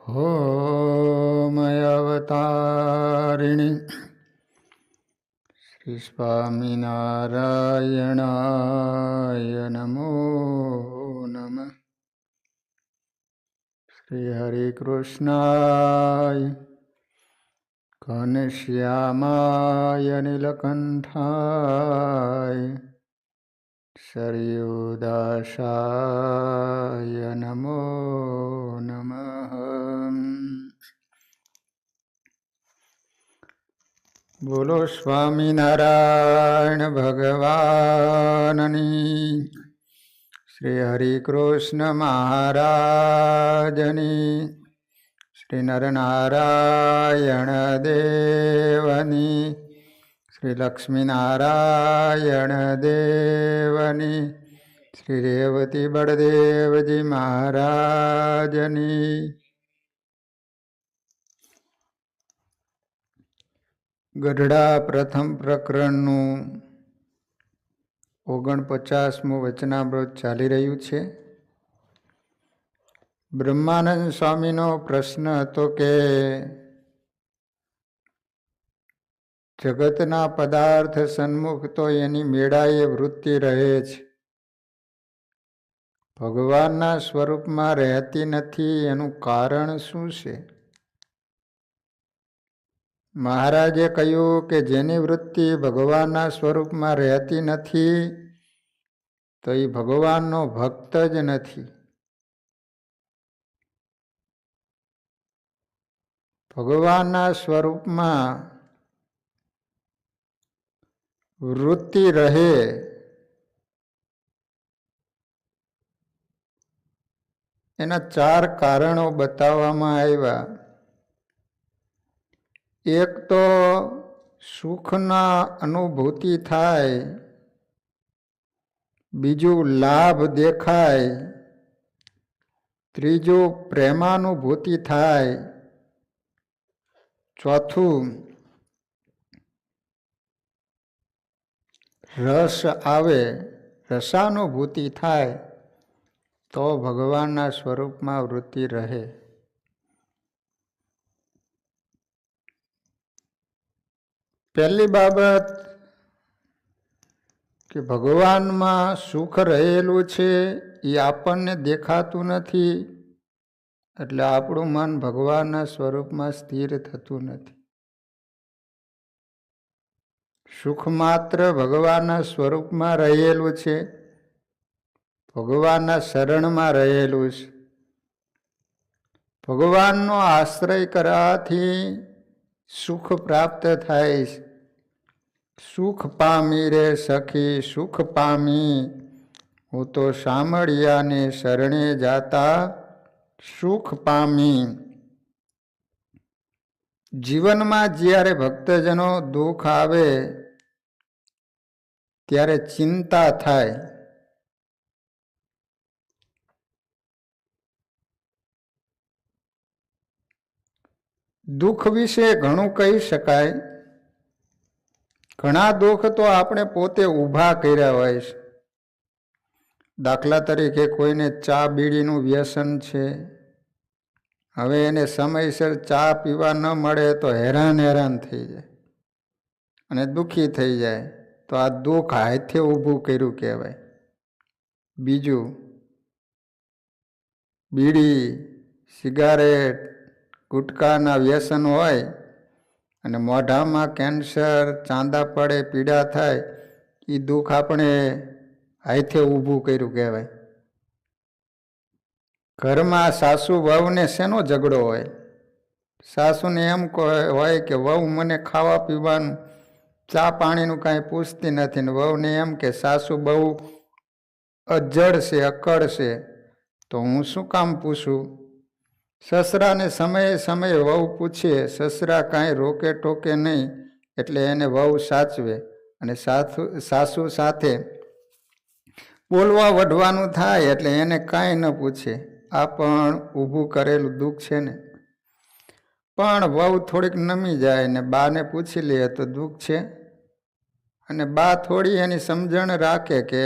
હોમયવતારિણી શ્રી સ્વામિનારાયણાય નમો નમઃ. શ્રી હરિકૃષ્ણાય ઘનશ્યામાય નીલકંઠાય સરયુદાસાય નમો નમઃ. બોલો સ્વામિનારાયણ ભગવાનની, શ્રી હરિકૃષ્ણ મહારાજની, શ્રી નરનારાયણ દેવની, શ્રી લક્ષ્મીનારાયણ દેવની, શ્રી રેવતી બળદેવજી મહારાજની. ગઢડા પ્રથમ પ્રકરણનું 49મું વચનામૃત ચાલી રહ્યું છે. બ્રહ્માનંદ સ્વામીનો પ્રશ્ન હતો કે જગતના પદાર્થ સન્મુખ તો એની મેળાએ વૃત્તિ રહે છે, ભગવાનના સ્વરૂપમાં રહેતી નથી. એનું કારણ શું છે? મહારાજે કહ્યું કે જેની વૃત્તિ ભગવાનના સ્વરૂપમાં રહેતી નથી તો એ ભગવાનનો ભક્ત જ નથી. ભગવાનના સ્વરૂપમાં વૃત્તિ રહે એના 4 કારણો બતાવવામાં આવ્યા. એક તો સુખના અનુભૂતિ થાય, બીજું લાભ દેખાય, ત્રીજું પ્રેમાનુભૂતિ થાય, ચોથું રસ આવે, રસાનુભૂતિ થાય તો ભગવાનના સ્વરૂપમાં વૃત્તિ રહે. પહેલી બાબત કે ભગવાનમાં સુખ રહેલું છે એ આપણને દેખાતું નથી, એટલે આપણું મન ભગવાનના સ્વરૂપમાં સ્થિર થતું નથી. સુખ માત્ર ભગવાનના સ્વરૂપમાં રહેલું છે, ભગવાનના શરણમાં રહેલું છે. ભગવાનનો આશ્રય કરવાથી સુખ પ્રાપ્ત થાય છે. સુખ પામી રે સખી સુખ પામી, હું તો સામળિયાને શરણે જાતા સુખ પામી. જીવનમાં જ્યારે ભક્તજનો દુઃખ આવે ત્યારે ચિંતા થાય. દુઃખ વિશે ઘણું કહી શકાય. ઘણા દુઃખ તો આપણે પોતે ઊભા કર્યા હોય છે. દાખલા તરીકે કોઈને ચા બીડીનું વ્યસન છે, હવે એને સમયસર ચા પીવા ન મળે તો હેરાન થઈ જાય અને દુઃખી થઈ જાય, તો આ દુઃખ હાથે ઊભું કર્યું કહેવાય. બીજું, બીડી, સિગારેટ, ગુટકાના વ્યસન હોય અને મોઢામાં કેન્સર, ચાંદા પડે, પીડા થાય, એ દુઃખ આપણે હાથે ઊભું કર્યું કહેવાય. ઘરમાં સાસુ વહુને શેનો ઝઘડો હોય? સાસુને એમ હોય કે વહુ મને ખાવા પીવાનું, ચા પાણીનું કાંઈ પૂછતી નથી, ને વહુને એમ કે સાસુ બહુ અજડ છે, અકડ છે, તો હું શું કામ પૂછું? સસરાને સમયે સમયે વહુ પૂછે, સસરા કાંઈ રોકે ટોકે નહીં, એટલે એને વહુ સાચવે, અને સાસુ સાથે બોલવા વઢવાનું થાય એટલે એને કાંઈ ન પૂછે. આ પણ ઊભું કરેલું દુઃખ છે ને. પણ વહુ થોડીક નમી જાય ને બાને પૂછી લે તો દુઃખ છે, અને બા થોડી એની સમજણ રાખે કે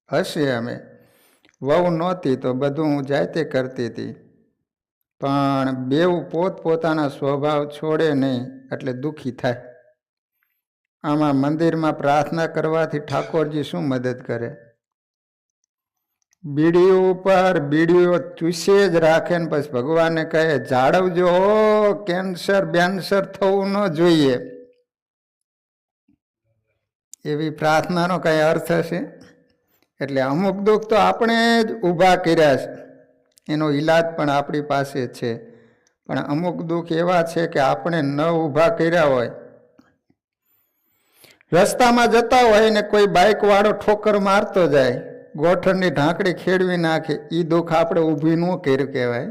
હશે, અમે વહુ નહોતી તો બધું હું જાતે કરતી હતી, પણ બેઉ પોતપોતાના સ્વભાવ છોડે નહીં એટલે દુઃખી થાય. આમાં મંદિરમાં પ્રાર્થના કરવાથી ઠાકોરજી શું મદદ કરે? બીડીઓ ઉપર બીડીઓ ચૂસે જ રાખે ને પછી ભગવાનને કહે જાળવજો, કેન્સર બેન્સર થવું ન જોઈએ. એવી પ્રાર્થનાનો કઈ અર્થ હશે? એટલે અમુક દુઃખ તો આપણે જ ઊભા કર્યા છે, એનો ઈલાજ પણ આપણી પાસે છે. પણ અમુક દુઃખ એવા છે કે આપણે ન ઊભા કર્યા હોય. રસ્તામાં જતા હોય ને કોઈ બાઇક વાળો ઠોકર મારતો જાય, ગોઠણની ઢાંકડી ખેડવી નાખે, એ દુઃખ આપણે ઊભી ન કર્યું કહેવાય.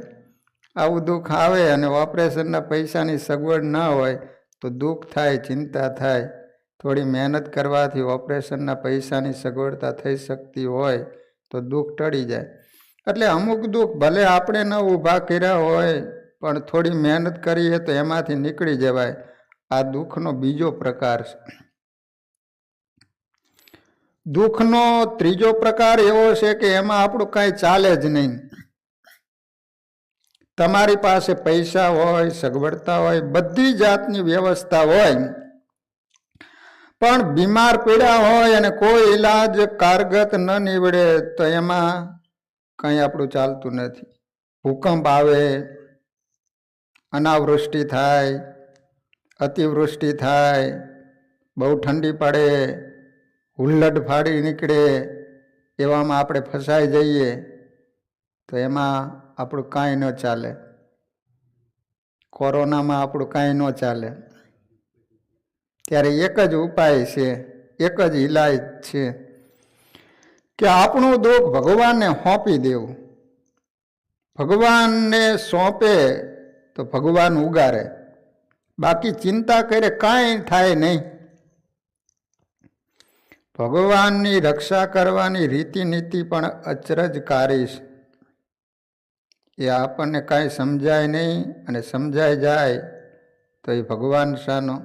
આવું દુઃખ આવે અને ઓપરેશનના પૈસાની સગવડ ના હોય તો દુઃખ થાય, ચિંતા થાય. થોડી મહેનત કરવાથી ઓપરેશનના પૈસાની સગવડતા થઈ શકતી હોય તો દુઃખ ટળી જાય. એટલે અમુક દુઃખ ભલે આપણે ન ઊભા કર્યા હોય પણ થોડી મહેનત કરીએ તો એમાંથી નીકળી જવાય. આ દુઃખનો બીજો પ્રકાર છે. દુઃખનો ત્રીજો પ્રકાર એવો છે કે એમાં આપણું કાંઈ ચાલે જ નહીં. તમારી પાસે પૈસા હોય, સગવડતા હોય, બધી જાતની વ્યવસ્થા હોય, પણ બીમાર પીડા હોય અને કોઈ ઈલાજ કારગત ન નીવડે તો એમાં કંઈ આપણું ચાલતું નથી. ભૂકંપ આવે, અનાવૃષ્ટિ થાય, અતિવૃષ્ટિ થાય, બહુ ઠંડી પડે, હુલ્લડ ફાડી નીકળે, એવામાં આપણે ફસાઈ જઈએ તો એમાં આપણું કાંઈ ન ચાલે. કોરોનામાં આપણું કાંઈ ન ચાલે. ત્યારે એક જ ઉપાય છે, એક જ ઈલાજ છે કે આપણું દુઃખ ભગવાનને સોંપી દેવું. ભગવાનને સોંપે તો ભગવાન ઉગારે, બાકી ચિંતા કરે કાંઈ થાય નહીં. ભગવાનની રક્ષા કરવાની રીતિ નીતિ પણ અચરજકારી છે. એ આપણને કાંઈ સમજાય નહીં, અને સમજાઈ જાય તો એ ભગવાન શાનો.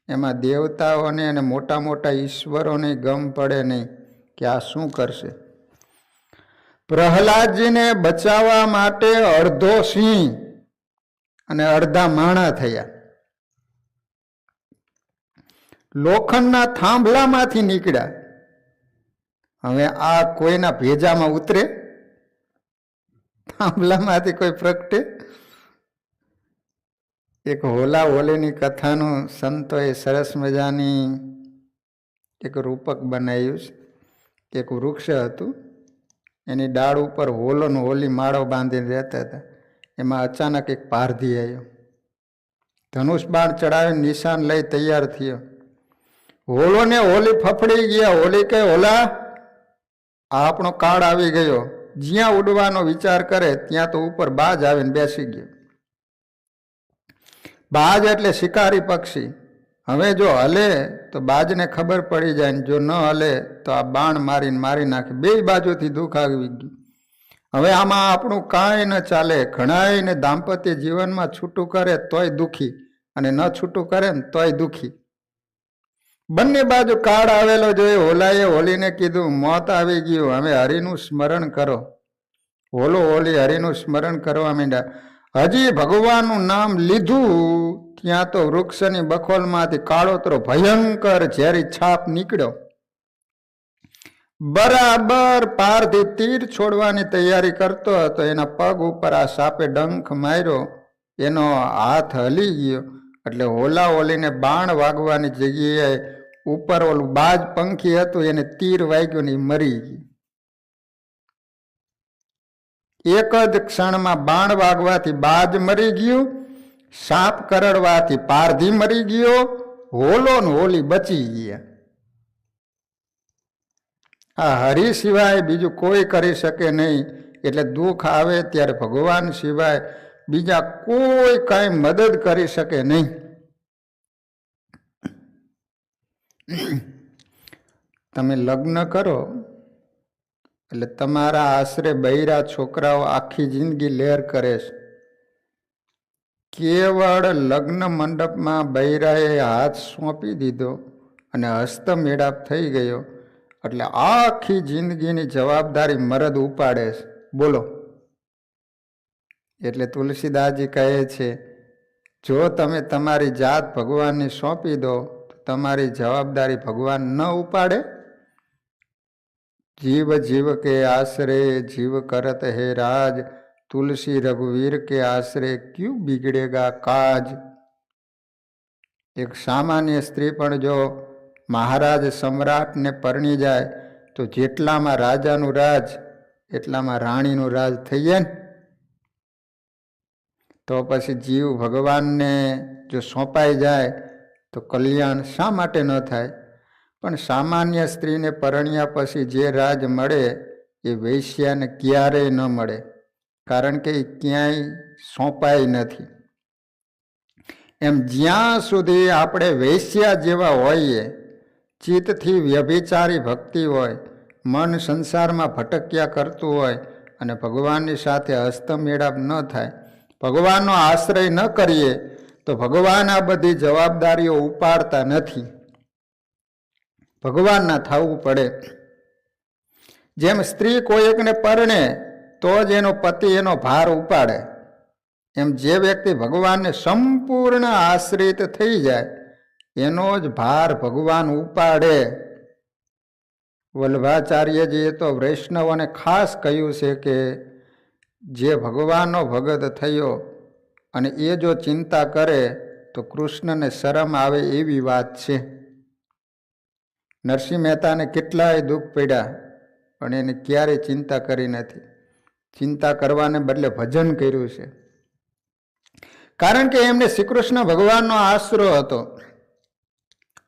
એમાં દેવતાઓને અને મોટા મોટા ઈશ્વરોને ગમ પડે નહીં કે આ શું કરશે. પ્રહલાદજીને બચાવવા માટે અડધો સિંહ અને અડધા માણા થયા. લોખંડના થાંભલામાંથી નીકળ્યા. હવે આ કોઈના ભેજામાં ઉતરે? થાંભલામાંથી કોઈ પ્રગટે? એક હોલા હોલીની કથાનું સંતોએ સરસ મજાની એક રૂપક બનાવ્યું છે. એક વૃક્ષ હતું, એની ડાળ ઉપર હોલો ને હોલી માળો બાંધીને રહેતા હતા. એમાં અચાનક એક પારધી આવ્યો, ધનુષ બાણ ચડાવીને નિશાન લઈ તૈયાર થયો. હોલો ને હોલી ફફડી ગયા. હોલી કહે હોલા, આ આપણો કાળ આવી ગયો. જ્યાં ઉડવાનો વિચાર કરે ત્યાં તો ઉપર બાજ આવીને બેસી ગયો. બાજ એટલે શિકારી પક્ષી. હવે જો હલે તો બાજને ખબર પડી જાય, ને જો ન હલે તો આ બાણ મારીને મારી નાખે. બે બાજુથી દુઃખ આવી ગયું. હવે આમાં આપણું કાંઈ ન ચાલે. ઘણાયને દાંપત્ય જીવનમાં છૂટું કરે તોય દુઃખી, અને ન છૂટું કરે ને તોય દુઃખી. બંને બાજુ કાળ આવેલો જોઈ હોલાએ હોલીને કીધું મોત આવી ગયું, હવે હરિનું સ્મરણ કરો. હોલો હોલી હરિનું સ્મરણ કરવા માંડ્યા. હજી ભગવાનનું નામ લીધું ત્યાં તો વૃક્ષની બખોલમાંથી કાળોતરો ભયંકર ઝેરી છાપ નીકળ્યો. બરાબર પારથી તીર છોડવાની તૈયારી કરતો હતો, એના પગ ઉપર આ સાપે ડંખ માર્યો. એનો હાથ હલી ગયો એટલે હોલા હોલીને બાણ વાગવાની જગ્યાએ ઉપર ઓલું બાજ પંખી હતું એને તીર વાગ્યું ને મરી ગયું. એક જ ક્ષણમાં બાણ વાગવાથી બાજ મરી ગયું, સાપ કરડવાથી પારધી મરી ગયો, હોલો ને હોલી બચી ગયા. આ હરિ સિવાય બીજું કોઈ કરી શકે નહીં. એટલે દુઃખ આવે ત્યારે ભગવાન સિવાય બીજા કોઈ કાંઈ મદદ કરી શકે નહીં. તમે લગ્ન કરો એટલે તમારા આશરે બૈરા છોકરાઓ આખી જિંદગી લહેર કરે છે. કેવળ લગ્ન મંડપમાં બૈરાએ હાથ સોંપી દીધો અને હસ્તમેળાપ થઈ ગયો એટલે આખી જિંદગીની જવાબદારી મરદ ઉપાડે છે. બોલો, એટલે તુલસીદાસજી કહે છે, જો તમે તમારી જાત ભગવાનને સોંપી દો તો તમારી જવાબદારી ભગવાન ન ઉપાડે? જીવ જીવ કે આશરે જીવ કરત હે રાજ, તુલસી રઘુવીર કે આશરે ક્યું બિગડેગા કાજ. એક સામાન્ય સ્ત્રી પણ જો મહારાજ સમ્રાટને પરણી જાય તો જેટલામાં રાજાનું રાજ એટલામાં રાણીનું રાજ થઈ જાય ને. તો પછી જીવ ભગવાનને જો સોંપાઈ જાય તો કલ્યાણ શા માટે ન થાય? પણ સામાન્ય સ્ત્રીને પરણ્યા પછી જે રાજ મળે એ વૈશ્યાને ક્યારેય ન મળે, કારણ કે એ ક્યાંય સોંપાય નથી. એમ જ્યાં સુધી આપણે વૈશ્યા જેવા હોઈએ, ચિત્તથી વ્યભિચારી ભક્તિ હોય, મન સંસારમાં ભટક્યા કરતું હોય અને ભગવાનની સાથે હસ્તમેળાપ ન થાય, ભગવાનનો આશ્રય ન કરીએ તો ભગવાન આ બધી જવાબદારીઓ ઉપાડતા નથી, ભગવાનના થવું પડે. જેમ સ્ત્રી કોઈ એકને પરણે તો જ એનો પતિ એનો ભાર ઉપાડે, એમ જે વ્યક્તિ ભગવાનને સંપૂર્ણ આશ્રિત થઈ જાય એનો જ ભાર ભગવાન ઉપાડે. વલ્લભાચાર્યજીએ તો વૈષ્ણવોને ખાસ કહ્યું છે કે જે ભગવાનનો ભગત થયો અને એ જો ચિંતા કરે તો કૃષ્ણને શરમ આવે એવી વાત છે. નરસિંહ મહેતાને કેટલાય દુઃખ પડ્યા પણ એને ક્યારેય ચિંતા કરી નથી. ચિંતા કરવાને બદલે ભજન કર્યું છે, કારણ કે એમને શ્રી કૃષ્ણ ભગવાનનો આશરો હતો.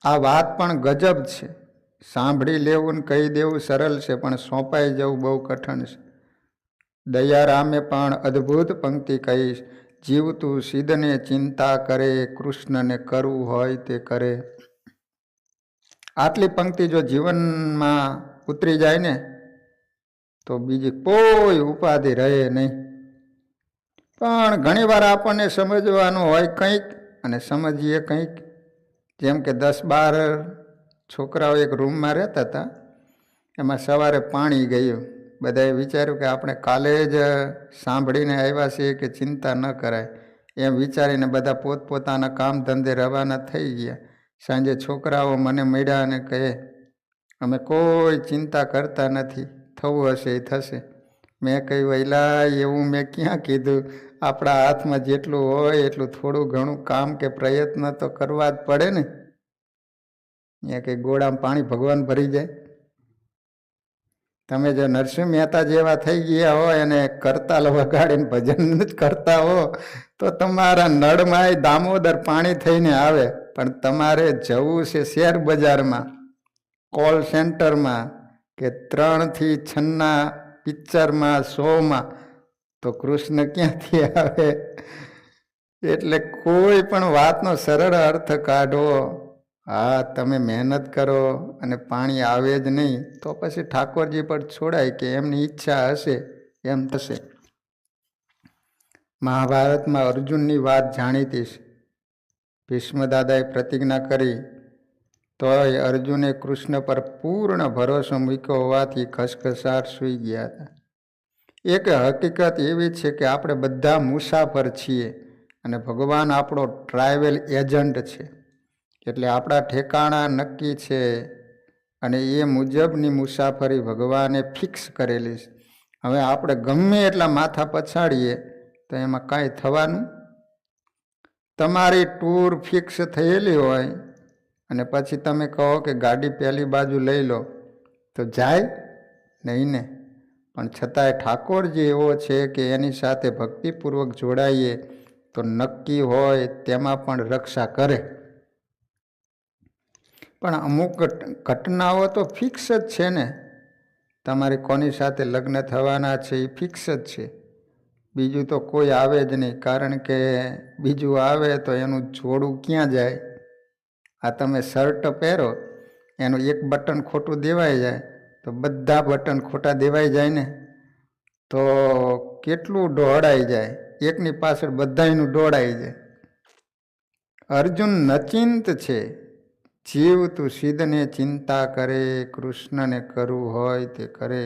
આ વાત પણ ગજબ છે. સાંભળી લેવું ને કહી દેવું સરળ છે, પણ સોંપાઈ જવું બહુ કઠણ છે. દયારામે પણ અદ્ભુત પંક્તિ કહીશ, જીવતું સિદ્ધને ચિંતા કરે, કૃષ્ણને કરવું હોય તે કરે. આટલી પંક્તિ જો જીવનમાં ઉતરી જાય ને તો બીજી કોઈ ઉપાધિ રહે નહીં. પણ ઘણીવાર આપણને સમજવાનું હોય કંઈક અને સમજીએ કંઈક. જેમ કે 10-12 છોકરાઓ એક રૂમમાં રહેતા હતા, એમાં સવારે પાણી ગયું. બધાએ વિચાર્યું કે આપણે કાલે જ સાંભળીને આવ્યા છીએ કે ચિંતા ન કરાય, એમ વિચારીને બધા પોતપોતાના કામ ધંધે રવાના થઈ ગયા. સાંજે છોકરાઓ મને મળ્યા અને કહે, અમે કોઈ ચિંતા કરતા નથી, થવું હશે એ થશે. મેં કહ્યું, એલા એવું મેં ક્યાં કીધું? આપણા હાથમાં જેટલું હોય એટલું થોડું ઘણું કામ કે પ્રયત્ન તો કરવા જ પડે ને. અહીંયા કંઈ ગોળામાં પાણી ભગવાન ભરી જાય? તમે જો નરસિંહ મહેતા જેવા થઈ ગયા હોય અને કરતાલ વગાડીને ભજન જ કરતા હો તો તમારા નળમાં દામોદર પાણી થઈને આવે. પણ તમારે જવું છે શેર બજારમાં, કોલ સેન્ટરમાં કે 3 થી 6 પિક્ચરમાં, શોમાં, તો કૃષ્ણ ક્યાંથી આવે? એટલે કોઈ પણ વાતનો સરળ અર્થ કાઢો. હા, તમે મહેનત કરો અને પાણી આવે જ નહીં તો પછી ઠાકોરજી પર છોડાય કે એમની ઈચ્છા હશે એમ થશે. મહાભારતમાં અર્જુનની વાત જાણીતી છે. ભીષ્મ દાદાએ પ્રતિજ્ઞા કરી તોય અર્જુને કૃષ્ણ પર પૂર્ણ ભરોસો મૂક્યો હોવાથી ખસખસાટ સૂઈ ગયા હતા. એક હકીકત એવી છે કે આપણે બધા મુસાફર છીએ અને ભગવાન આપણો ટ્રાવેલ એજન્ટ છે. એટલે આપણા ઠેકાણા નક્કી છે અને એ મુજબની મુસાફરી ભગવાને ફિક્સ કરેલી છે. હવે આપણે ગમે એટલા માથા પછાડીએ તો એમાં કાંઈ થવાનું? તમારી ટૂર ફિક્સ થયેલી હોય અને પછી તમે કહો કે ગાડી પહેલી બાજુ લઈ લો તો જાય નહીં ને. પણ છતાંય ઠાકોરજી એવો છે કે એની સાથે ભક્તિપૂર્વક જોડાઈએ તો નક્કી હોય તેમાં પણ રક્ષા કરે. પણ અમુક ઘટનાઓ તો ફિક્સ જ છે ને. તમારે કોની સાથે લગ્ન થવાના છે એ ફિક્સ જ છે. બીજું તો કોઈ આવે જ નહીં, કારણ કે બીજું આવે તો એનું જોડું ક્યાં જાય? આ તમે શર્ટ પહેરો, એનું એક બટન ખોટું દેવાઈ જાય તો બધા બટન ખોટા દેવાઈ જાય ને. તો કેટલું દોડાઈ જાય, એકની પાછળ બધાયનું દોડાઈ જાય. અર્જુન નચિંત છે. જીવ તું સિદ્ધને ચિંતા કરે, કૃષ્ણને કરવું હોય તે કરે.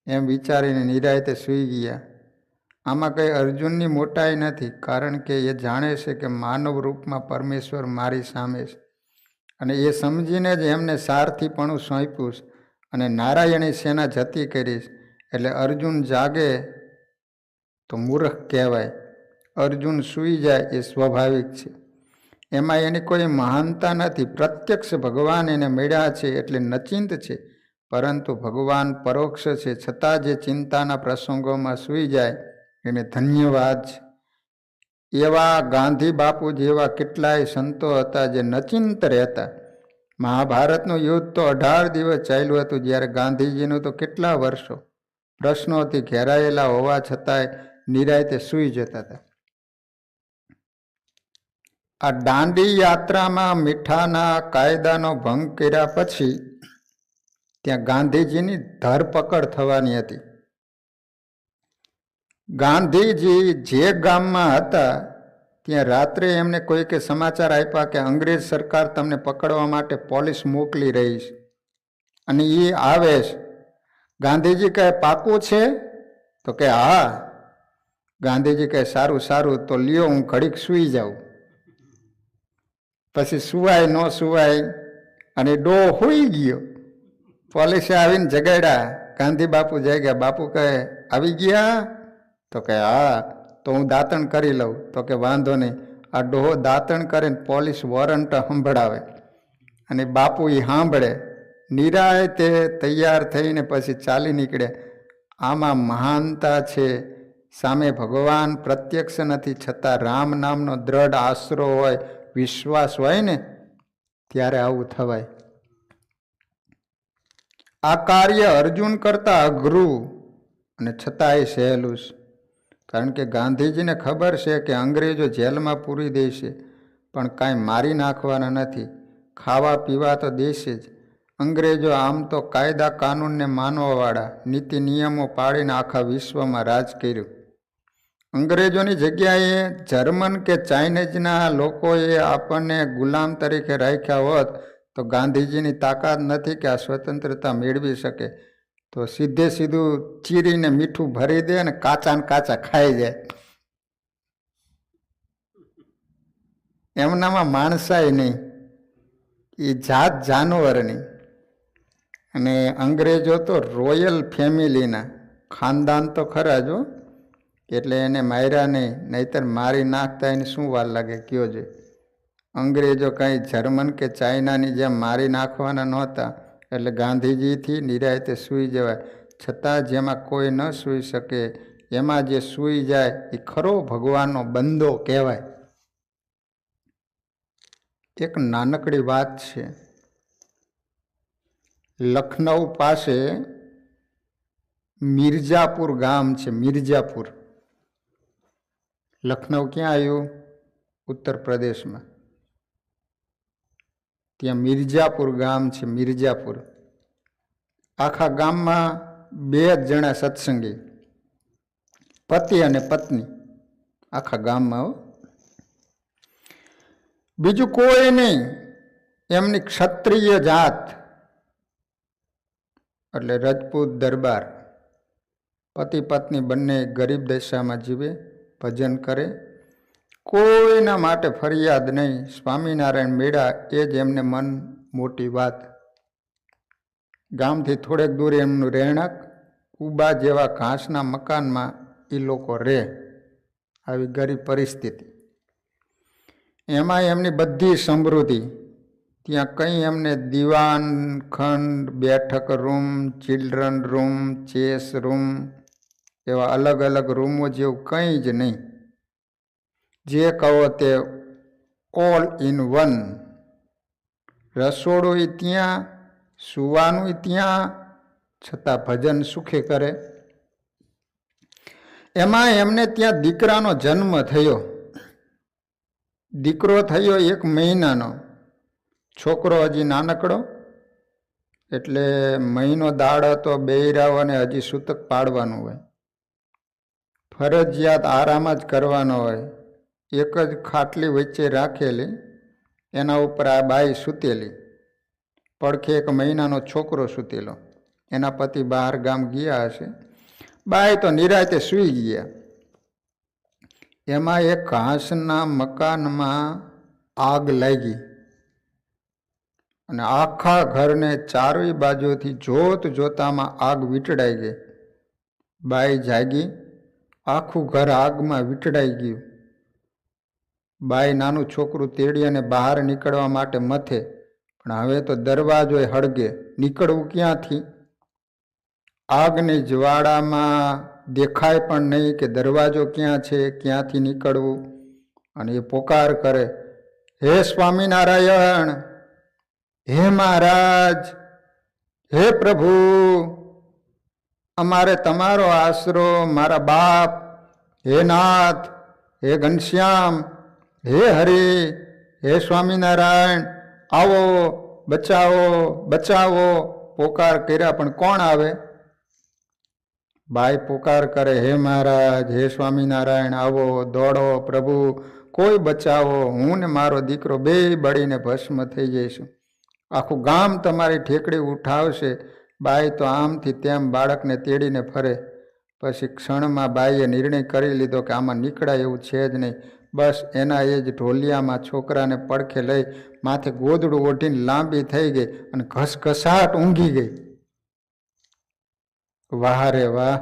એમ વિચારીને નિરાયતે સૂઈ ગયા. આમાં કંઈ અર્જુનની મોટાઈ નથી, કારણ કે એ જાણે છે કે માનવ રૂપમાં પરમેશ્વર મારી સામે છે, અને એ સમજીને જ એમને સારથીપણું સોંપ્યું છે અને નારાયણી સેના જતી કરીશ. એટલે અર્જુન જાગે તો મૂર્ખ કહેવાય, અર્જુન સૂઈ જાય એ સ્વાભાવિક છે. એમાં એની કોઈ મહાનતા નથી. પ્રત્યક્ષ ભગવાન એને મળ્યા છે એટલે નચિંત છે, પરંતુ ભગવાન પરોક્ષ છે. છતાં જે ચિંતાના પ્રસંગોમાં સૂઈ જાય એને ધન્યવાદ છે. એવા ગાંધી બાપુ જેવા કેટલાય સંતો હતા જે નચિંત રહેતા. મહાભારતનું યુદ્ધ તો 18 દિવસ ચાલ્યું હતું, જ્યારે ગાંધીજીનું તો કેટલા વર્ષો. પ્રશ્નોથી ઘેરાયેલા હોવા છતાંય નિરાયતે સૂઈ જતા હતા. આ દાંડી યાત્રામાં મીઠાના કાયદાનો ભંગ કર્યા પછી ત્યાં ગાંધીજીની ધરપકડ થવાની હતી. ગાંધીજી જે ગામમાં હતા ત્યાં રાત્રે એમને કોઈકે સમાચાર આપ્યા કે અંગ્રેજ સરકાર તમને પકડવા માટે પોલીસ મોકલી રહી છે અને એ આવે છે. ગાંધીજી કહે પાકું છે? તો કે હા. ગાંધીજી કહે સારું સારું, તો લ્યો હું ઘડીક સૂઈ જાઉં. પછી સુવાય ન સુવાય અને ડો હોઈ ગયો. પોલીસે આવીને જગાડ્યા. ગાંધી બાપુ જાગ્યા. બાપુ કહે આવી ગયા? તો કે હા. તો હું દાંતણ કરી લઉં. તો કે વાંધો નહીં. આ ડોહો દાંતણ કરે ને પોલીસ વોરંટ સંભળાવે અને બાપુ એ સાંભળે. નિરાય તે તૈયાર થઈને પછી ચાલી નીકળે. આમાં મહાનતા છે. સામે ભગવાન પ્રત્યક્ષ નથી, છતાં રામ નામનો દ્રઢ આશરો હોય, વિશ્વાસ હોય ને, ત્યારે આવું થવાય. આ કાર્ય અર્જુન કરતા અઘરું અને છતાંય સહેલું છે. કારણ કે ગાંધીજીને ખબર છે કે અંગ્રેજો જેલમાં પૂરી દેશે પણ કાંઈ મારી નાખવાના નથી, ખાવા પીવા તો દેશે જ. અંગ્રેજો આમ તો કાયદા કાનૂનને માનવાવાળા, નીતિ નિયમો પાડીને આખા વિશ્વમાં રાજ કર્યું. અંગ્રેજોની જગ્યાએ જર્મન કે ચાઇનીઝના લોકોએ આપણને ગુલામ તરીકે રાખ્યા હોત તો ગાંધીજીની તાકાત નથી કે આ સ્વતંત્રતા મેળવી શકે. તો સીધે સીધું ચીરીને મીઠું ભરી દે અને કાચા ને કાચા ખાઈ જાય. એમનામાં માણસાય નહીં, એ જાત જાનવરની. અને અંગ્રેજો તો રોયલ ફેમિલીના, ખાનદાન તો ખરા જ હો, એટલે એને માર્યા નહીં, નહીતર મારી નાખતા એને શું વાર લાગે કયો છે. અંગ્રેજો કાંઈ જર્મન કે ચાઇનાની જેમ મારી નાખવાના નહોતા. એટલે ગાંધીજીથી નિરાયતે સૂઈ જવાય. છતાં જેમાં કોઈ ન સૂઈ શકે એમાં જે સૂઈ જાય એ ખરો ભગવાનનો બંદો કહેવાય. એક નાનકડી વાત છે. લખનઉ પાસે મિર્જાપુર ગામ છે. મિર્જાપુર. લખનઉ ક્યાં આવ્યું? ઉત્તર પ્રદેશમાં. ત્યાં મિર્જાપુર ગામ છે. મિર્જાપુર. આખા ગામમાં 2 જણા સત્સંગી, પતિ અને પત્ની. આખા ગામમાં હો, બીજું કોઈ નહીં. એમની ક્ષત્રિય જાત એટલે રજપૂત દરબાર. પતિ પત્ની બંને ગરીબ દશામાં જીવે, ભજન કરે, કોઈના માટે ફરિયાદ નહીં. સ્વામિનારાયણ મેળા એ જ એમને મન મોટી વાત. ગામથી થોડેક દૂર એમનું રહેણાંક, કુબા જેવા ઘાસના મકાનમાં એ લોકો રહે. આવી ગરીબ પરિસ્થિતિ. એમાં એમની બધી સમૃદ્ધિ. ત્યાં કંઈ એમને દિવાન ખંડ, બેઠક room, children room, chess room, એવા અલગ અલગ રૂમો જેવું કંઈ જ નહીં. જે કહો તે ઓલ ઇન વન. રસોડું ત્યાં, સુવાનું ત્યાં, છતાં ભજન સુખે કરે. એમાં એમને ત્યાં દીકરાનો જન્મ થયો. દીકરો થયો 1 મહિનાનો. છોકરો હજી નાનકડો, એટલે મહિનો દાડો તો બૈરાઓને હજી સૂતક પાડવાનું હોય, ફરજિયાત આરામ જ કરવાનો હોય. એક જ ખાટલી વચ્ચે રાખેલી, એના ઉપર આ બાઈ સૂતેલી. પડખે 1 મહિનાનો છોકરો સૂતેલો. એના પતિ બહાર ગામ ગયા હશે. બાઈ તો નિરાયતે સૂઈ ગયા. એમાં એક ઘાસના મકાનમાં આગ લાગી અને આખા ઘરને ચારેય બાજુથી જોત જોતામાં આગ વીંટળાઈ ગઈ. બાઈ જાગી, આખું ઘર આગમાં વીંટળાઈ ગયું. બાઈ નાનું છોકરું તેડી અને બહાર નીકળવા માટે મથે, પણ હવે તો દરવાજો હળગે, નીકળવું ક્યાંથી? આગની જ્વાળામાં દેખાય પણ નહીં કે દરવાજો ક્યાં છે, ક્યાંથી નીકળવું. અને એ પોકાર કરે, હે સ્વામિનારાયણ, હે મહારાજ, હે પ્રભુ, અમારે તમારો આશરો, મારા બાપ, હે નાથ, હે ઘનશ્યામ, હે હરિ, હે સ્વામિનારાયણ, આવો, બચાવો, બચાવો. પોકાર કર્યા પણ કોણ આવે? બાઈ પોકાર કરે, હે મહારાજ, હે સ્વામિનારાયણ, આવો, દોડો, પ્રભુ, કોઈ બચાવો, હું ને મારો દીકરો બે બળીને ભસ્મ થઈ જઈશું. આખું ગામ તમારી ઠેકડી ઉઠાવશે. બાઈ તો આમથી તેમ બાળકને તેડીને ફરે. પછી ક્ષણમાં બાઈએ નિર્ણય કરી લીધો કે આમાં નીકળાય એવું છે જ નહીં. બસ એના એ જ ઢોલિયામાં છોકરાને પડખે લઈ માથે ગોદડું ઓઢીને લાંબી થઈ ગઈ અને ઘસઘસાટ ઊંઘી ગઈ. વાહ રે વાહ!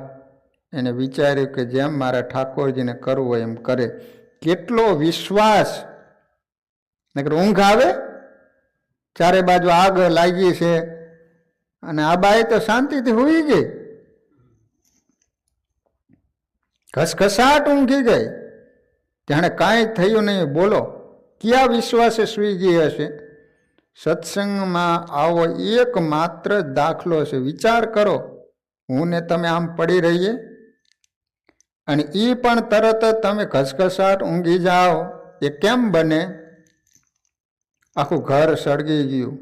એને વિચાર્યું કે જેમ મારા ઠાકોરજીને કરવું હોય એમ કરે. કેટલો વિશ્વાસ! નકર ઊંઘ આવે? ચારે બાજુ આગ લાગી છે અને આ બાઈ તો શાંતિથી સૂઈ ગઈ, ઘસઘસાટ ઊંઘી ગઈ, જાણે કાંઈ થયું નહીં. બોલો, ક્યાં વિશ્વાસે સૂઈ ગઈ હશે? સત્સંગમાં આવો એકમાત્ર દાખલો છે. વિચાર કરો, હું ને તમે આમ પડી રહીએ અને એ પણ તરત જ તમે ઘસઘસાટ ઊંઘી જાઓ. એ કેમ બને? આખું ઘર સળગી ગયું.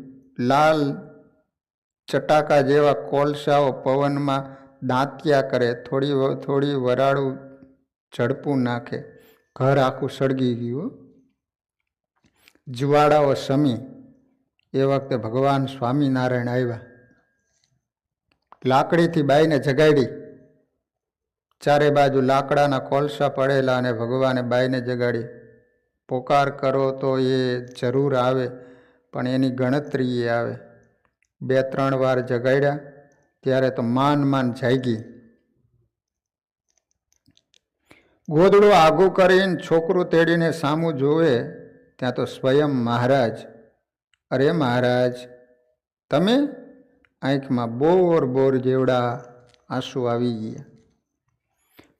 લાલ ચટાકા જેવા કોલસાઓ પવનમાં દાંતિયા કરે, થોડી વરાળું ઝડપું નાખે, ઘર આખું સળગી ગયું. જ્વાળાઓ સમી. એ વખતે ભગવાન સ્વામિનારાયણ આવ્યા. લાકડીથી બાઈને જગાડી. ચારે બાજુ લાકડાના કોલસા પડેલા અને ભગવાને બાઈને જગાડી. પોકાર કરો તો એ જરૂર આવે, પણ એની ગણતરી એ આવે. 2-3 વાર જગાડ્યા ત્યારે તો માન જાગી. ગોદડું આઘું કરીને છોકરું તેડીને સામું જોવે ત્યાં તો સ્વયં મહારાજ. અરે મહારાજ, તમે? આંખમાં બોર જેવડા આંસુ આવી ગયા.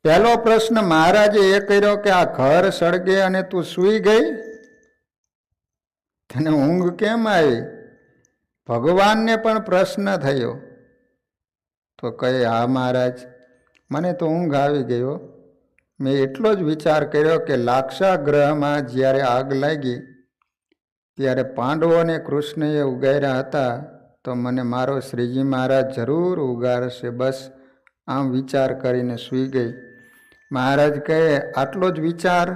પહેલો પ્રશ્ન મહારાજે એ કર્યો કે આ ઘર સળગે અને તું સૂઈ ગઈ? તને ઊંઘ કેમ આવી? ભગવાનને પણ પ્રશ્ન થયો તો કહે, હા મહારાજ, મને તો ઊંઘ આવી ગયો. મેં એટલો જ વિચાર કર્યો કે લાક્ષાગ્રહમાં જ્યારે આગ લાગી ત્યારે પાંડવો અને કૃષ્ણએ ઉગાર્યા હતા તો મને મારો શ્રીજી મહારાજ જરૂર ઉગારશે. બસ આમ વિચાર કરીને સૂઈ ગઈ. મહારાજ કહે, આટલો જ વિચાર?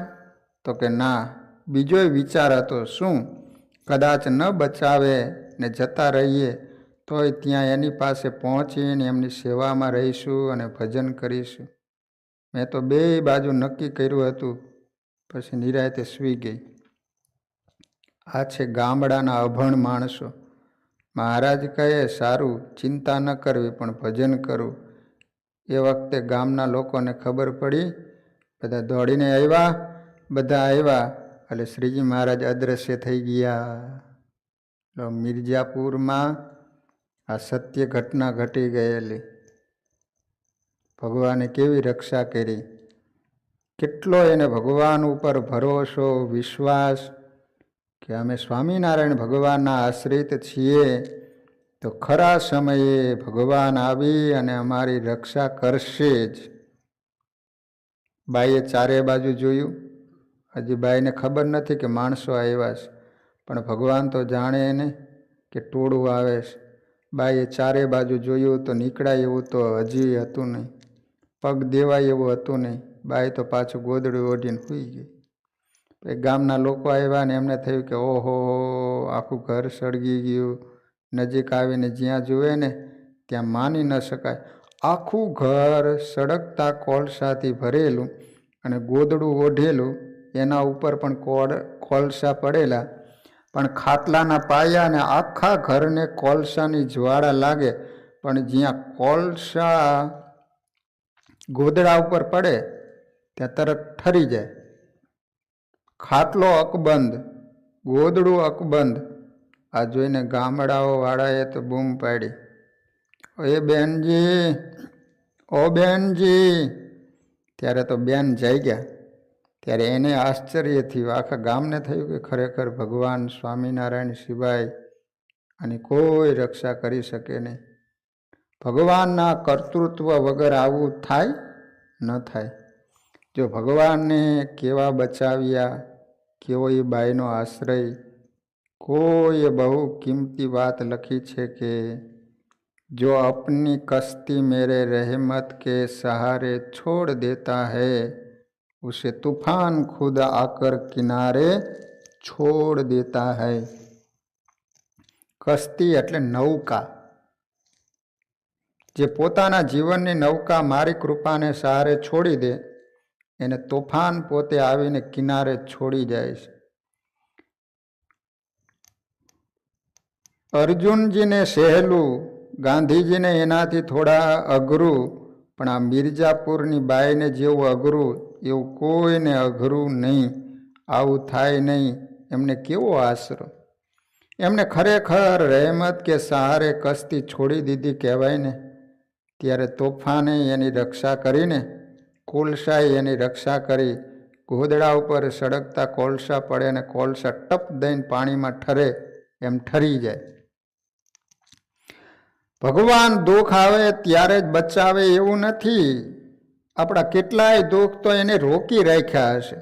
તો કે ના, બીજોય વિચાર હતો. શું? કદાચ ન બચાવે ને જતા રહીએ તોય ત્યાં એની પાસે પહોંચીને એમની સેવામાં રહીશું અને ભજન કરીશું. મેં તો 2 બાજુ નક્કી કર્યું હતું. પછી નિરાંતે સૂઈ ગઈ. આ છે ગામડાના અભણ માણસો. મહારાજ કહે, સારું, ચિંતા ન કરવી, પણ ભજન કરવું. એ વખતે ગામના લોકોને ખબર પડી. બધા દોડીને આવ્યા. બધા આવ્યા એટલે શ્રીજી મહારાજ અદ્રશ્ય થઈ ગયા. મિર્જાપુરમાં આ સત્ય ઘટના ઘટી ગયેલી. ભગવાને કેવી રક્ષા કરી! કેટલો એને ભગવાન ઉપર ભરોસો, વિશ્વાસ કે અમે સ્વામિનારાયણ ભગવાનના આશ્રિત છીએ તો ખરા સમયે ભગવાન આવી અને અમારી રક્ષા કરશે જ. બાઈએ ચારે બાજુ જોયું. હજી બાઈને ખબર નથી કે માણસો આવ્યા છે, પણ ભગવાન તો જાણે એને કે ટોળું આવે છે. બાઈએ ચારે બાજુ જોયું તો નીકળાય એવું તો હજી હતું નહીં, પગ દેવાય એવું હતું નહીં. બાઈ તો પાછું ગોદડું ઓઢીને સૂઈ ગઈ. ગામના લોકો આવ્યા ને એમને થયું કે ઓહો, આખું ઘર સળગી ગયું. નજીક આવીને જ્યાં જુએ ને ત્યાં માની ન શકાય. આખું ઘર સળગતા કોલસાથી ભરેલું અને ગોદડું ઓઢેલું, એના ઉપર પણ કોલસા પડેલા, પણ ખાટલાના પાયા અને આખા ઘરને કોલસાની જ્વાળા લાગે, પણ જ્યાં કોલસા ગોદડા ઉપર પડે ત્યાં તરત ઠરી જાય. ખાટલો અકબંધ, ગોદડું અકબંધ. આ જોઈને ગામડાઓ વાળાએ તો બૂમ પાડી, એ બેનજી, ઓ બેનજી. ત્યારે તો બેન જાગ્યા. ત્યારે એને આશ્ચર્ય થયું, આખા ગામને થયું કે ખરેખર ભગવાન સ્વામિનારાયણ સિવાય આની કોઈ રક્ષા કરી શકે નહીં. ભગવાનના કર્તૃત્વ વગર આવું થાય ન થાય. જો ભગવાનને કેવા બચાવ્યા, કેવો એ બાઈનો આશ્રય. કોઈએ બહુ કિંમતી વાત લખી છે કે જો અપની કશ્તી મેરે રહેમત કે સહારે છોડ દેતા है उसे तूफान खुद आकर किनारे छोड़ देता है. કશ્તી એટલે નૌકા. જે પોતાના જીવનની નૌકા મારી કૃપાને સહારે છોડી દે એને તોફાન પોતે આવીને કિનારે છોડી જાય છે. અર્જુનજીને સહેલું, ગાંધીજીને એનાથી થોડા અઘરું, પણ આ મિર્જાપુરની બાઈને જેવું અઘરું એવું કોઈને અઘરું નહીં. આવું થાય નહીં. એમને કેવો આશરો! એમને ખરેખર રહેમત કે સહારે કશ્તી છોડી દીધી કહેવાય ને. ત્યારે તોફાને એની રક્ષા કરીને, કોલસાએ એની રક્ષા કરી. ગોદડા ઉપર સળગતા કોલસા પડે ને કોલસા ટપ દઈને પાણીમાં ઠરે એમ ઠરી જાય. ભગવાન દુઃખ આવે ત્યારે જ બચાવે એવું નથી. આપણા કેટલાય દુઃખ તો એને રોકી રાખ્યા હશે.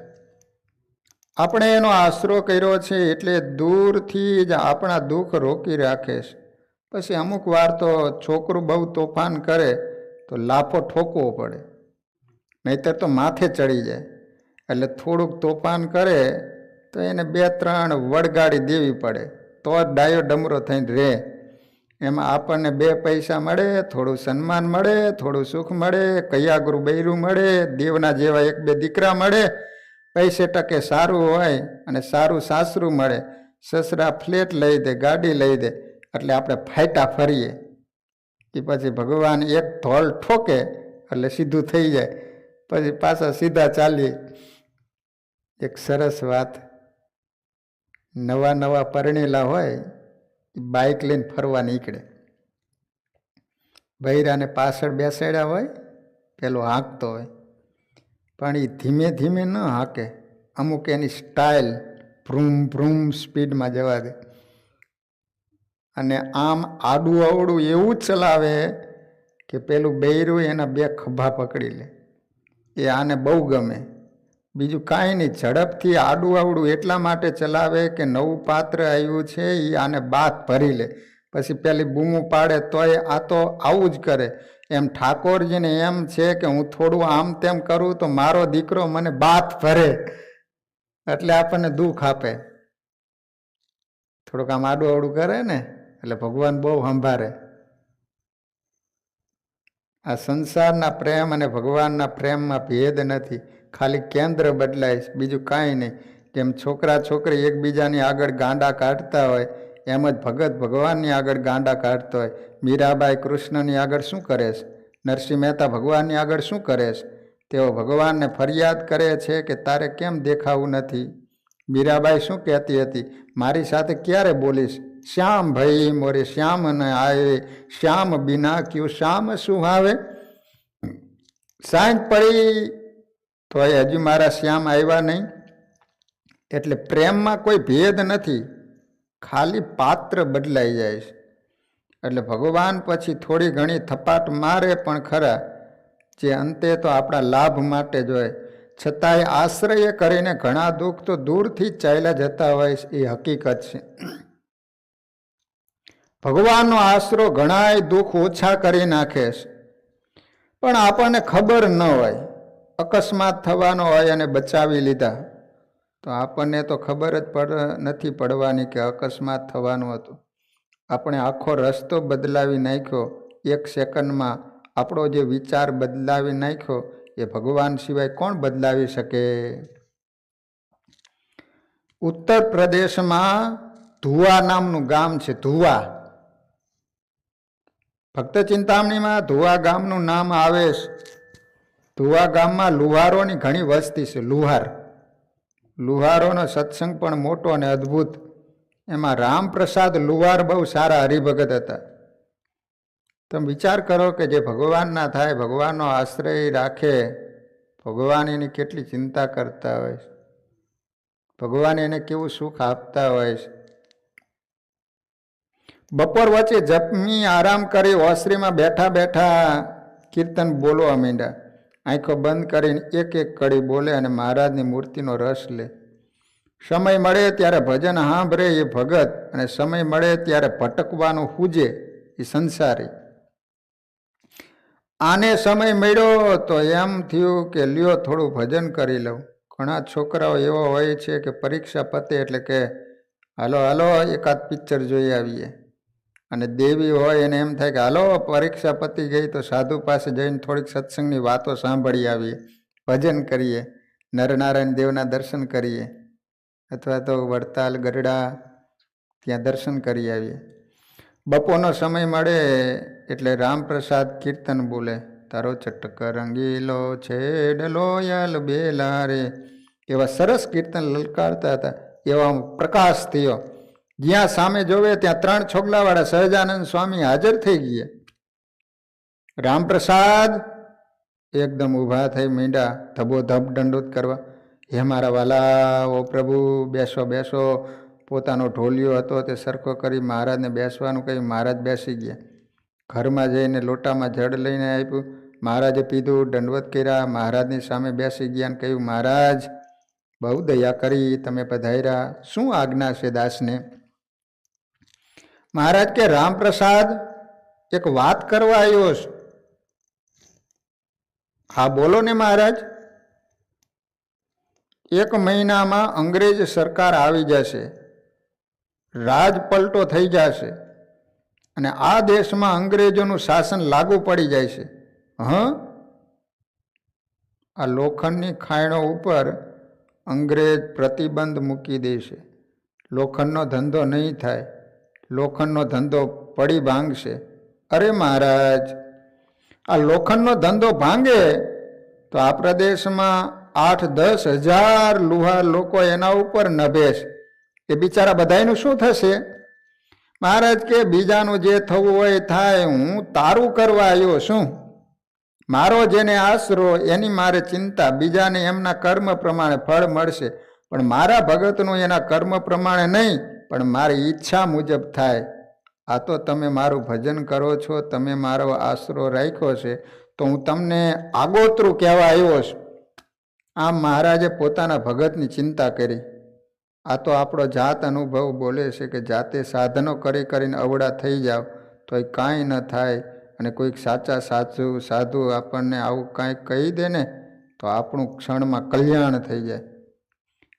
આપણે એનો આશરો કર્યો છે એટલે દૂરથી જ આપણા દુઃખ રોકી રાખે છે. પછી અમુક વાર તો છોકરું બહુ તોફાન કરે તો લાફો ઠોકવો પડે, નહીતર તો માથે ચડી જાય. એટલે થોડુંક તોફાન કરે તો એને 2-3 વળગાડી દેવી પડે, તો જ ડાયો ડમરો થઈને રહે. એમાં આપણને 2 પૈસા મળે, થોડું સન્માન મળે, થોડું સુખ મળે, કૈયાગુરુ બૈરું મળે, દેવના જેવા 1-2 દીકરા મળે, પૈસે ટકે સારું હોય અને સારું સાસરું મળે, સસરા ફ્લેટ લઈ દે, ગાડી લઈ દે, એટલે આપણે ફાયટા ફરીએ. એ પછી ભગવાન એક ધોલ ઠોકે એટલે સીધું થઈ જાય, પછી પાછા સીધા ચાલીએ. એક સરસ વાત, નવા પરણેલા હોય બાઇક લઈને ફરવા નીકળે. બૈરાને પાછળ બેસાડ્યા હોય, પેલો હાંકતો હોય, પણ એ ધીમે ધીમે ન હાંકે. અમુક એની સ્ટાઇલ ભ્રૂમ ભ્રૂમ સ્પીડમાં જવા દે અને આમ આડું અવડું એવું ચલાવે કે પેલું બૈરું એના 2 ખભા પકડી લે. એ આને બહુ ગમે. બીજું કાંઈ નહીં, ઝડપથી આડું અવડું એટલા માટે ચલાવે કે નવું પાત્ર આવ્યું છે એ આને બાથ ભરી લે. પછી પેલી બૂમું પાડે તોય આ તો આવું જ કરે. એમ ઠાકોરજીને એમ છે કે હું થોડું આમ તેમ કરું તો મારો દીકરો મને બાથ ભરે, એટલે આપણને દુઃખ આપે. થોડુંક આમ આડું અવડું કરે ને એટલે ભગવાન બહુ સંભાળે. આ સંસારના પ્રેમ અને ભગવાનના પ્રેમમાં ભેદ નથી, ખાલી કેન્દ્ર બદલાય, બીજું કાંઈ નહીં. જેમ છોકરા છોકરી એકબીજાની આગળ ગાંડા કાઢતા હોય એમ જ ભગત ભગવાનની આગળ ગાંડા કાઢતો હોય. મીરાબાઈ કૃષ્ણની આગળ શું કરે છે? નરસિંહ મહેતા ભગવાનની આગળ શું કરે છે? તેઓ ભગવાનને ફરિયાદ કરે છે કે તારે કેમ દેખાવું નથી? મીરાબાઈ શું કહેતી હતી? મારી સાથે ક્યારે બોલીશ? શ્યામ ભાઈ મોરે શ્યામ ન આવે, શ્યામ બિના ક્યું શ્યામ શું આવે? સાંજ પડી તો હજી મારા શ્યામ આવ્યા નહીં. એટલે પ્રેમમાં કોઈ ભેદ નથી, ખાલી પાત્ર બદલાઈ જાય છે. એટલે ભગવાન પછી થોડી ઘણી થપાટ મારે પણ ખરા, જે અંતે તો આપણા લાભ માટે જ હોય. છતાંય આશ્રય કરીને ઘણા દુઃખ તો દૂરથી ચાલ્યા જતા હોય છે, એ હકીકત છે. ભગવાનનો આશરો ઘણાય દુઃખ ઓછા કરી નાખે છે, પણ આપણને ખબર ન હોય. અકસ્માત થવાનો હોય અને બચાવી લીધા તો આપણને તો ખબર જ નથી પડવાની કે અકસ્માત થવાનું હતું. આપણે આખો રસ્તો બદલાવી નાખ્યો, 1 સેકન્ડમાં આપણો જે વિચાર બદલાવી નાખ્યો એ ભગવાન સિવાય કોણ બદલાવી શકે? ઉત્તર પ્રદેશમાં ધુવા નામનું ગામ છે. ધુવા, ભક્ત ચિંતામણીમાં ધુવા ગામનું નામ આવે છે. ધુવા ગામમાં લુહારોની ઘણી વસ્તી છે. લુહારોનો સત્સંગ પણ મોટો અને અદ્ભુત. એમાં રામપ્રસાદ લુહાર બહુ સારા હરિભગત હતા. તમે વિચાર કરો કે જે ભગવાનના થાય, ભગવાનનો આશ્રય રાખે, ભગવાન એની કેટલી ચિંતા કરતા હોય છે, ભગવાન એને કેવું સુખ આપતા હોય છે. બપોર વચ્ચે જપમી આરામ કરી ઓસરીમાં બેઠા બેઠા કીર્તન બોલવા માંડ્યા. આંખો બંધ કરીને એક એક કડી બોલે અને મહારાજની મૂર્તિનો રસ લે. સમય મળે ત્યારે ભજન સાંભળે એ ભગત, અને સમય મળે ત્યારે ભટકવાનું પૂજે એ સંસારી. આને સમય મળ્યો તો એમ થયું કે લ્યો થોડું ભજન કરી લઉં. ઘણા છોકરાઓ એવો હોય છે કે પરીક્ષા પતે એટલે કે હાલો હાલો એકાદ પિક્ચર જોઈ આવીએ. અને દેવી હોય એને એમ થાય કે હાલો પરીક્ષા પતી ગઈ તો સાધુ પાસે જઈને થોડીક સત્સંગની વાતો સાંભળી આવીએ, ભજન કરીએ, નરનારાયણ દેવના દર્શન કરીએ, અથવા તો વડતાલ ગરડા ત્યાં દર્શન કરી આવીએ. બપોરનો સમય મળે એટલે રામપ્રસાદ કીર્તન બોલે. તારો ચટક રંગીલો છેડલો યાલ બેલા રે, એવા સરસ કીર્તન લલકારતા હતા. એવા પ્રકાશ થયો. જ્યાં સામે જોવે ત્યાં 3 છોગલાવાળા સહજાનંદ સ્વામી હાજર થઈ ગયા. રામપ્રસાદ એકદમ ઊભા થઈ મીંડા ધબોધબ દંડોત કરવા. હે મારા વાલા, ઓ પ્રભુ બેસો બેસો. પોતાનો ઢોલિયો હતો તે સરખો કરી મહારાજને બેસવાનું કહી મહારાજ બેસી ગયા. ઘરમાં જઈને લોટામાં જળ લઈને આપ્યું. મહારાજે પીધું, દંડવત કર્યા, મહારાજની સામે બેસી ગયા અને કહ્યું, મહારાજ બહુ દયા કરી, તમે પધાર્યા, શું આજ્ઞા છે દાસને? મહારાજ કે રામપ્રસાદ એક વાત કરવા આવ્યો છું. હા બોલો ને મહારાજ. 1 મહિનામાં અંગ્રેજ સરકાર આવી જશે, રાજ પલટો થઈ જશે અને આ દેશમાં અંગ્રેજોનું શાસન લાગુ પડી જાય છે. આ લોખંડની ખાણો ઉપર અંગ્રેજ પ્રતિબંધ મૂકી દેશે. લોખંડનો ધંધો નહીં થાય, લોખંડનો ધંધો પડી ભાંગશે. અરે મહારાજ, આ લોખંડનો ધંધો ભાંગે તો આ પ્રદેશમાં 8-10 હજાર લુહાર લોકો એના ઉપર નભે છે. એ બિચારા બધાયનું શું થશે? મહારાજ કે બીજાનું જે થવું હોય થાય, હું તારું કરવા આવ્યો છું. મારો જેને આશરો એની મારે ચિંતા. બીજાને એમના કર્મ પ્રમાણે ફળ મળશે, પણ મારા ભગતનું એના કર્મ પ્રમાણે નહીં, પણ મારી ઈચ્છા મુજબ થાય. આ તો તમે મારું ભજન કરો છો, તમે મારો આશરો રાખ્યો છે, તો હું તમને આગોતરું કહેવા આવ્યો છું. આમ મહારાજે પોતાના ભગતની ચિંતા કરી. આ તો આપણો જાત અનુભવ બોલે છે કે જાતે સાધનો કરી કરીને અવળા થઈ જાવ તો એ કાંઈ ન થાય. અને કોઈક સાધુ આપણને આવું કાંઈક કહી દે ને તો આપણું ક્ષણમાં કલ્યાણ થઈ જાય.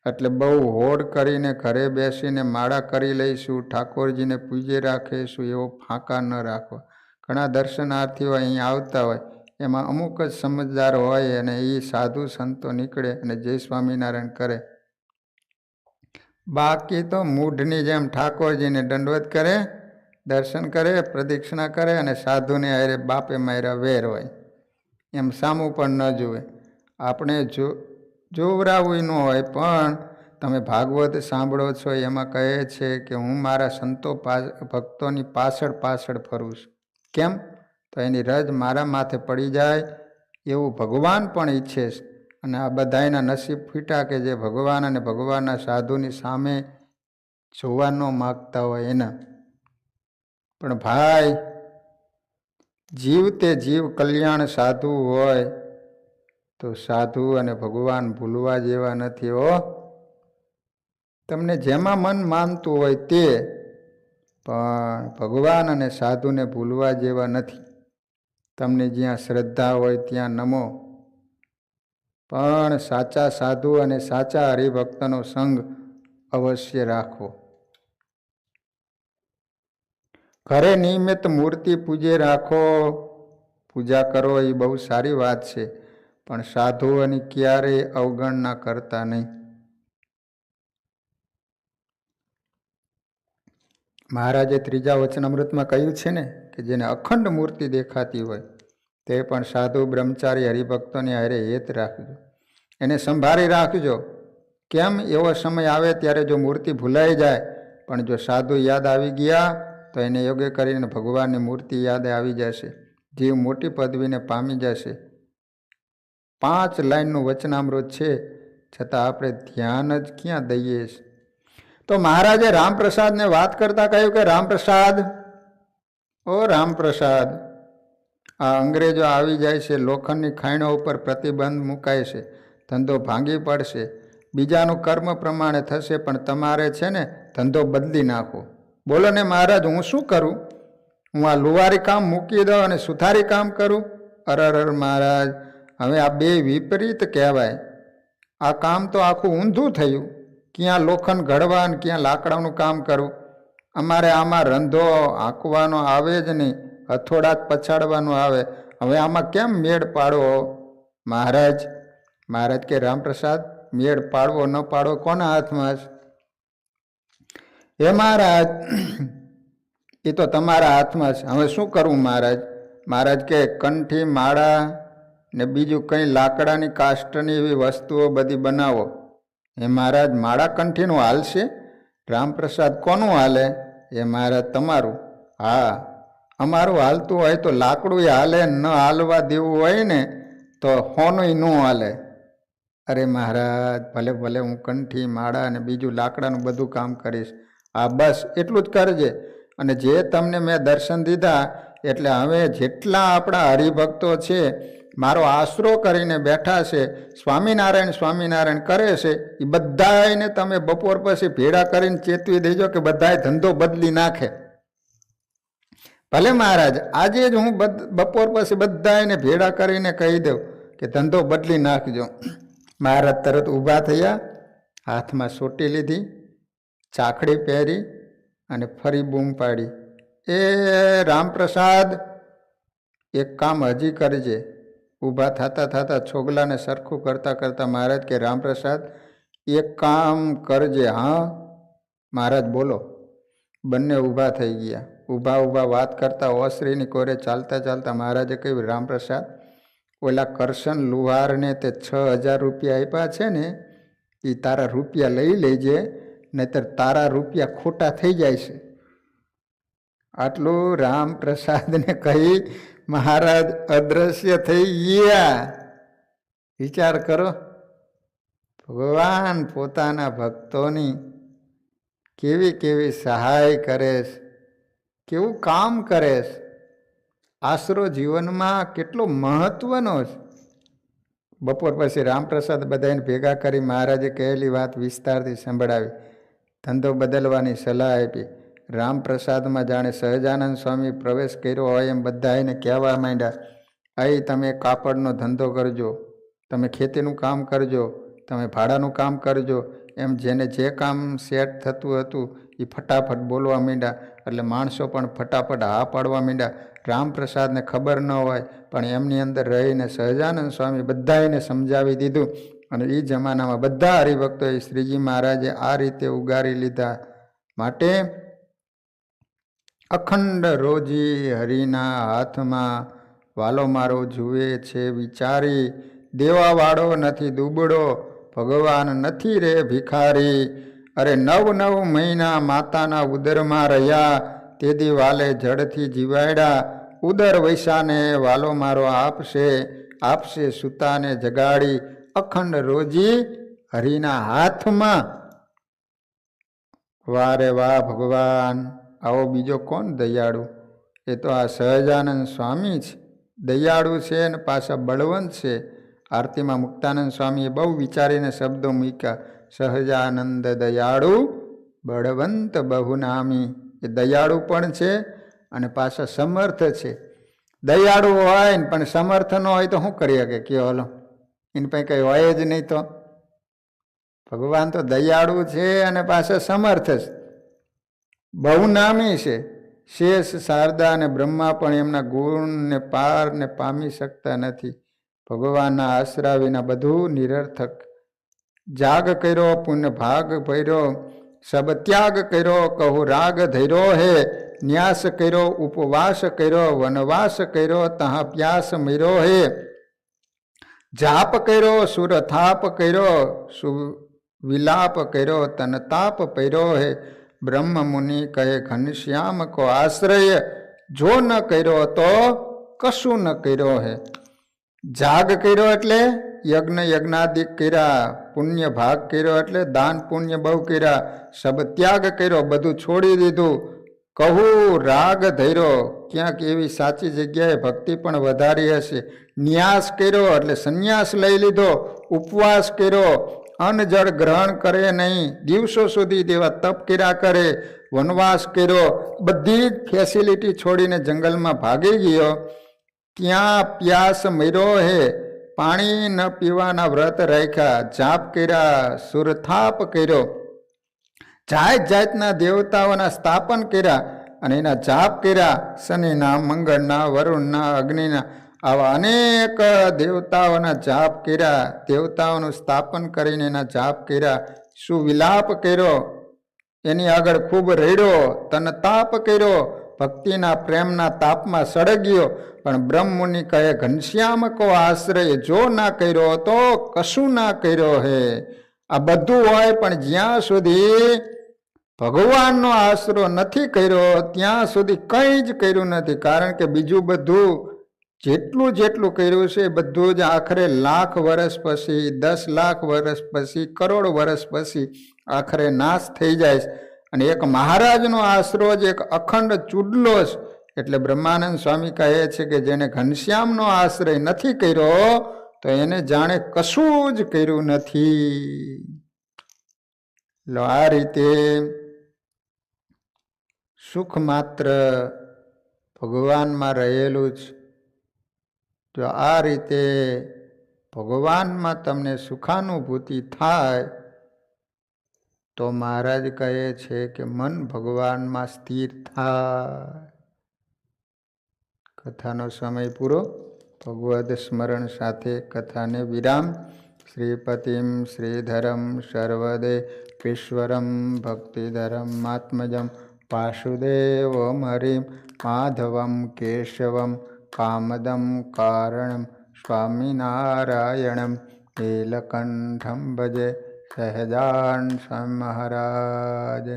એટલે બહુ હોડ કરીને ઘરે બેસીને માળા કરી લઈશું, ઠાકોરજીને પૂજે રાખીશું, એવો ફાંકા ન રાખો. ઘણા દર્શનાર્થીઓ અહીં આવતા હોય, એમાં અમુક જ સમજદાર હોય અને એ સાધુ સંતો નીકળે અને જય સ્વામિનારાયણ કરે. બાકી તો મૂઢની જેમ ઠાકોરજીને દંડવત કરે, દર્શન કરે, પ્રદક્ષિણા કરે અને સાધુને અરે બાપે માર્યા વેર હોય એમ સામું પણ ન જુએ. આપણે જોવરાવું ન હોય, પણ તમે ભાગવત સાંભળો છો એમાં કહે છે કે હું મારા સંતો ભક્તોની પાછળ પાછળ ફરું છું. કેમ? તો એની રજ મારા માથે પડી જાય એવું ભગવાન પણ ઈચ્છે છે. અને આ બધાયના નસીબ ફૂટ્યા કે જે ભગવાન અને ભગવાનના સાધુની સામે જોવા ન માગતા હોય એના. પણ ભાઈ, જીવ તે જીવ કલ્યાણ સાધુ હોય તો સાધુ અને ભગવાન ભૂલવા જેવા નથી હો. તમને જેમાં મન માનતું હોય તે, પણ ભગવાન અને સાધુને ભૂલવા જેવા નથી. તમને જ્યાં શ્રદ્ધા હોય ત્યાં નમો, પણ સાચા સાધુ અને સાચા હરિભક્તનો સંગ અવશ્ય રાખવો. ઘરે નિયમિત મૂર્તિ પૂજે રાખો, પૂજા કરો, એ બહુ સારી વાત છે. પણ સાધુઓની ક્યારેય અવગણના કરતા નહીં. મહારાજે ત્રીજા વચનામૃતમાં કહ્યું છે ને કે જેને અખંડ મૂર્તિ દેખાતી હોય તે પણ સાધુ બ્રહ્મચારી હરિભક્તોની હારે હેત રાખજો, એને સંભાળી રાખજો. કેમ? એવો સમય આવે ત્યારે જો મૂર્તિ ભૂલાઈ જાય, પણ જો સાધુ યાદ આવી ગયા તો એને યોગ્ય કરીને ભગવાનની મૂર્તિ યાદ આવી જશે, જીવ મોટી પદવીને પામી જશે. 5 લાઈનનું વચનામૃત છે, છતાં આપણે ધ્યાન જ ક્યાં દઈએ છીએ. તો મહારાજે રામપ્રસાદને વાત કરતા કહ્યું કે રામપ્રસાદ, ઓ રામપ્રસાદ, આ અંગ્રેજો આવી જાય છે, લોખંડની ખાણો ઉપર પ્રતિબંધ મુકાય છે, ધંધો ભાંગી પડશે, બીજાનું કર્મ પ્રમાણે થશે, પણ તમારે છે ને ધંધો બદલી નાખો. બોલો ને મહારાજ, હું શું કરું? હું આ લુવારી કામ મૂકી દઉં અને સુથારી કામ કરું? અરર મહારાજ, હવે આ બે વિપરીત કહેવાય. આ કામ તો આખું ઊંધું થયું. ક્યાં લોખંડ ઘડવા ને ક્યાં લાકડાનું કામ કરવું? અમારે આમાં રંધો હાંકવાનો આવે જ નહીં, હથોડા જ પછાડવાનું આવે. હવે આમાં કેમ મેળ પાડવો? મહારાજ કે રામપ્રસાદ, મેળ પાડવો ન પાડવો કોના હાથમાં છે? હે મહારાજ, એ તો તમારા હાથમાં છે. હવે શું કરવું મહારાજ કે કંઠી, માળા ને બીજું કંઈ લાકડાની કાષ્ટની એવી વસ્તુઓ બધી બનાવો. એ મહારાજ, માળા કંઠીનું હાલશે? રામપ્રસાદ, કોનું હાલે? એ મહારાજ, તમારું. હા, અમારું હાલતું હોય તો લાકડું હાલે, ન હાલવા દેવું હોય ને તો હોનું ન હાલે. અરે મહારાજ, ભલે ભલે, હું કંઠી, માળા અને બીજું લાકડાનું બધું કામ કરીશ. હા, બસ એટલું જ કરજે. અને જે તમને મેં દર્શન દીધા, એટલે હવે જેટલા આપણા હરિભક્તો છે, મારો આશરો કરીને બેઠા છે, સ્વામિનારાયણ સ્વામિનારાયણ કરે છે, એ બધાને તમે બપોર પછી ભેળા કરીને ચેતવી દેજો કે બધાએ ધંધો બદલી નાખે. ભલે મહારાજ, આજે જ હું બપોર પછી બધાને ભેળા કરીને કહી દઉં કે ધંધો બદલી નાખજો. મહારાજ તરત ઊભા થયા, હાથમાં સોટી લીધી, ચાખડી પહેરી અને ફરી બૂમ પાડી, એ રામપ્રસાદ, એક કામ હજી કરજે. ઊભા થતાં થતાં છોગલાને સરખું કરતાં કરતાં મહારાજ કે રામપ્રસાદ, એક કામ કરજે. હા મહારાજ, બોલો. બંને ઊભા થઈ ગયા. ઊભા વાત કરતા ઓસરીની કોરે ચાલતા ચાલતા મહારાજે કહ્યું, રામપ્રસાદ, ઓલા કરશન લુહારને તે 6,000 રૂપિયા આપ્યા છે ને, એ તારા રૂપિયા લઈ લેજે, નહીતર તારા રૂપિયા ખોટા થઈ જાય છે. આટલું રામપ્રસાદને કહી મહારાજ અદ્રશ્ય થઈ ગયા. વિચાર કરો, ભગવાન પોતાના ભક્તોની કેવી કેવી સહાય કરે છે, કેવું કામ કરે છે. આશરો જીવનમાં કેટલો મહત્વનો છે. બપોર પછી રામપ્રસાદ બધાને ભેગા કરી મહારાજે કહેલી વાત વિસ્તારથી સંભળાવી, ધંધો બદલવાની સલાહ આપી. રામપ્રસાદમાં જાણે સહજાનંદ સ્વામી પ્રવેશ કર્યો હોય એમ બધા એને કહેવા માંડ્યા, અહીં તમે કાપડનો ધંધો કરજો, તમે ખેતીનું કામ કરજો, તમે ભાડાનું કામ કરજો. એમ જેને જે કામ સેટ થતું હતું એ ફટાફટ બોલવા માંડ્યા. એટલે માણસો પણ ફટાફટ હા પાડવા માંડ્યા. રામપ્રસાદને ખબર ન હોય, પણ એમની અંદર રહીને સહજાનંદ સ્વામી બધાને સમજાવી દીધું. અને એ જમાનામાં બધા હરિભક્તોએ શ્રીજી મહારાજે આ રીતે ઉગારી લીધા. માટે અખંડ રોજી હરિના હાથમાં, વાલો મારો જુએ છે વિચારી, દેવાવાળો નથી દુબળો, ભગવાન નથી રે ભિખારી. અરે 9 મહિના માતાના ઉદરમાં રહ્યા, તેદી વાલે જડથી જીવાડ્યા. ઉદર વૈસાને વાલો મારો આપશે સુતાને જગાડી. અખંડ રોજી હરિના હાથમાં. વાહ રે વાહ ભગવાન, આવો બીજો કોણ દયાળુ? એ તો આ સહજાનંદ સ્વામી છે. દયાળુ છે અને પાછા બળવંત છે. આરતીમાં મુક્તાનંદ સ્વામીએ બહુ વિચારીને શબ્દો મૂક્યા, સહજાનંદ દયાળુ બળવંત બહુનામી. એ દયાળુ પણ છે અને પાછા સમર્થ છે. દયાળુ હોય ને પણ સમર્થ ન હોય તો શું કરી શકે? કયો હલો, એની પાસે કંઈ હોય જ નહીં. તો ભગવાન તો દયાળુ છે અને પાછા સમર્થ છે, બહુનામી છે. શેષ શારદા અને બ્રહ્મા પણ એમના ગુણને પારને પામી શકતા નથી, ભગવાનના આશરા વિના બધું નિરર્થક. જાગ કર્યો પુણ્ય ભાગ ભર્યો, સબ ત્યાગ કર્યો કહું રાગ ધર્યો હે. ન્યાસ કર્યો ઉપવાસ કર્યો, વનવાસ કર્યો તહ પ્યાસ મર્યો હે. જાપ કર્યો સુર થાપ કર્યો, વિલાપ કર્યો તન તાપ પર્યો હે. બ્રહ્મ મુનિ કહે ઘનશ્યામ કો આશ્રય, જો ન કર્યો તો કશું ન કર્યો હે. જાગ કર્યો એટલે યજ્ઞ યજ્ઞાદિક કર્યા, પુણ્ય ભાગ કર્યો એટલે દાન પુણ્ય બહુ કર્યા, સબ ત્યાગ કર્યો બધું છોડી દીધું. કહું રાગ ધર્યો, ક્યાંક એવી સાચી જગ્યાએ ભક્તિ પણ વધારી હશે. ન્યાસ કર્યો એટલે સંન્યાસ લઈ લીધો. ઉપવાસ કર્યો, અન્ન જળ ગ્રહણ કરે નહીં, દિવસો સુધી તેવા તપ કર્યા કરે. વનવાસ કર્યો, બધી જ ફેસિલિટી છોડીને જંગલમાં ભાગી ગયો. ત્યાં પ્યાસ મર્યો હે, પાણી ન પીવાના વ્રત રાખ્યા. જાપ કર્યા, સુરથાપ કર્યો, જાત જાતના દેવતાઓના સ્થાપન કર્યા અને એના જાપ કર્યા. શનિના, મંગળના, વરુણના, અગ્નિના, આવા અનેક દેવતાઓના જાપ કર્યા. દેવતાઓનું સ્થાપન કરીને એના જાપ કર્યા. સુવિલાપ કર્યો, એની આગળ ખૂબ રેડ્યો. તન તાપ કર્યો, ભક્તિના પ્રેમના તાપમાં સળગ્યો. પણ બ્રહ્મુનિ કહે ઘનશ્યામ કો આશ્રય, જો ના કર્યો તો કશું ના કર્યો હે. આ બધું હોય પણ જ્યાં સુધી ભગવાનનો આશરો નથી કર્યો ત્યાં સુધી કંઈ જ કર્યું નથી. કારણ કે બીજું બધું જેટલું જેટલું કર્યું છે એ બધું જ આખરે લાખ વર્ષ પછી, 10 લાખ વર્ષ પછી, કરોડ વર્ષ પછી આખરે નાશ થઈ જાય છે. અને એક મહારાજનો આશરો જ એક અખંડ ચૂડલો છે. એટલે બ્રહ્માનંદ સ્વામી કહે છે કે જેને ઘનશ્યામનો આશ્રય નથી કર્યો તો એને જાણે કશું જ કર્યું નથી. લો આ રીતે સુખ માત્ર ભગવાનમાં રહેલું જ. જો આ રીતે ભગવાનમાં તમને સુખાનુભૂતિ થાય તો મહારાજ કહે છે કે મન ભગવાનમાં સ્થિર થાય. કથાનો સમય પૂરો. ભગવદ સ્મરણ સાથે કથાને વિરામ. શ્રીપતિમ શ્રીધરમ સર્વદે ઈશ્વરમ ભક્તિધરમ આત્મજમ વાસુદેવમ હરિમ માધવમ કેશવમ કામદમ કારણમ સ્વામિનારાયણમ નીલકંઠમ ભજે સહજાન મહારાજ.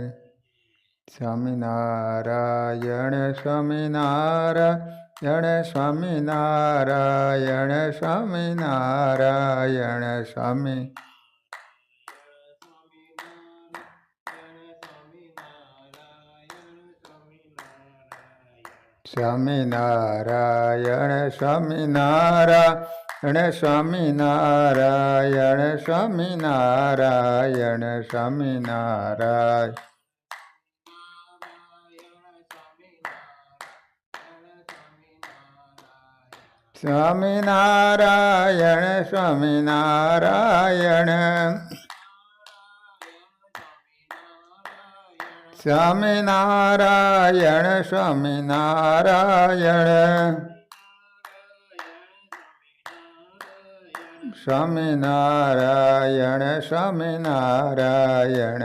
સ્વામિનારાયણ સ્વામિનારાયણ સ્વામિનારાયણ સ્વામિનારાયણ સ્વામી. સ્વામિનારાયણ સ્વામિનારાયણ સ્વામિનારાયણ સ્વામિનારાયણ સ્વામિનારાયણ. સ્વામિનારાયણ સ્વામિનારાયણ સ્વામિનારાયણ સ્વામિનારાયણ સ્વામિનારાયણ સ્વામિનારાયણ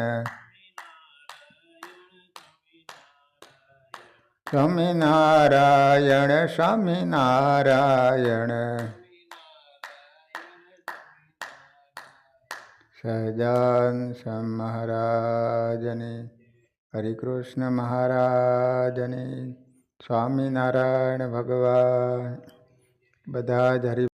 સ્વામિનારાયણ સ્વામિનારાયણ. સહજાન મહારાજની, હરિકૃષ્ણ મહારાજની, સ્વામિનારાયણ ભગવાન. બધા જ હરિ